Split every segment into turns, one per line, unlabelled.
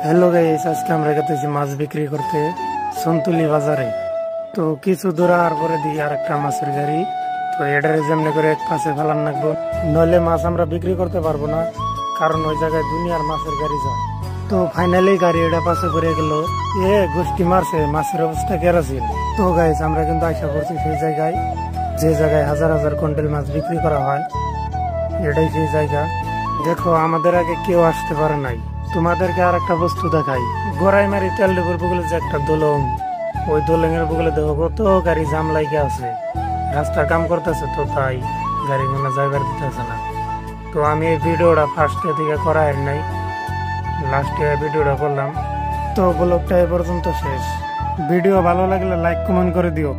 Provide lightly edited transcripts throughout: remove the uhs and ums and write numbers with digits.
Hello guys, আজকে আমরা গেতেছি মাছ বিক্রি করতে সন্তুলি বাজারে। তো কিছু দূর আর পরে দিই আর একটা মাছের গাড়ি। তো এটারে যেমনি করে এক পাশে ফেলান রাখবো, নইলে মাছ আমরা বিক্রি করতে পারবো না, কারণ ওই জায়গায় দুনিয়ার মাছের গাড়ি যায়। তো ফাইনালি গাড়ি এটা পাশে করে গেল, গোষ্ঠী মারছে, মাছের অবস্থা কেরাছিল। তো গাইস, আমরা কিন্তু আশা করছি সেই জায়গায়, যে জায়গায় হাজার হাজার কুইন্টাল মাছ বিক্রি করা হয়, এটাই সেই জায়গা। দেখো, আমাদের আগে কেউ আসতে পারে নাই। তোমাদেরকে আর একটা বস্তু দেখাই, গড়াই মারি তেল ডিপুর বগলে যে একটা দোলং, ওই দোলং এর বগলে দেখো কত গাড়ি জাম লাইগে আছে, রাস্তা কাম করতেছে, তো তাই গাড়ি গুলো জায়গা দিতেছে না। তো আমি এই ভিডিওটা ফার্স্টে থেকে করাই নাই, লাস্টে ভিডিওটা করলাম। তো ব্লগটা এ পর্যন্ত শেষ। ভিডিও ভালো লাগলে লাইক কমেন্ট করে দিও।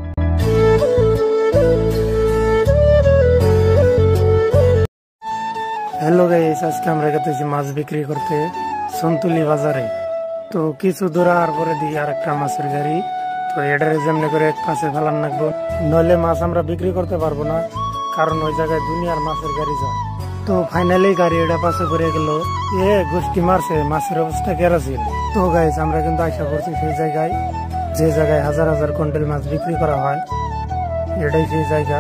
হ্যালো গাইস, আজকে আমরা গেতেছি মাছ বিক্রি করতে সন্তুলি বাজারে। তো কিছু দূর আর পরে দিই আর একটা মাছের গাড়ি। তো এটারে যেমনি করে এক পাশে ফেলান রাখবো, নইলে মাছ আমরা বিক্রি করতে পারবো না, কারণ ওই জায়গায় দুনিয়ার মাছের গাড়ি যায়। তো ফাইনালি গাড়ি এটা পাশে করে গেল, গোষ্ঠী মারছে, মাছের অবস্থা কেরাছিল। তো গাইস, আমরা কিন্তু আশা করছি সেই জায়গায়, যে জায়গায় হাজার হাজার কুইন্টাল মাছ বিক্রি করা হয়, এটাই সেই জায়গা।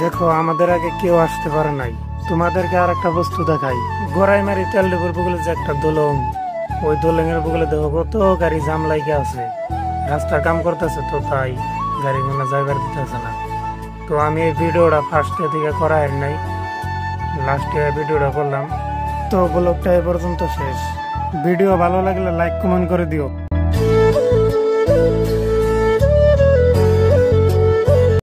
দেখো, আমাদের আগে কেউ আসতে পারে নাই। তোমাদেরকে আর একটা বস্তু দেখাই, গড়াই মারি তেল ডিপুর বগলে যে একটা দোলং, ওই দোলং এর বগলে দেখো কত গাড়ি জাম লাইগে আছে, রাস্তা কাম করতেছে, তো তাই গাড়ি গুলো জায়গা দিতেছে না। তো আমি এই ভিডিওটা ফার্স্টে থেকে করাই নাই, লাস্টে ভিডিওটা করলাম। তো ব্লগটা এ পর্যন্ত শেষ। ভিডিও ভালো লাগলে লাইক কমেন্ট করে দিও।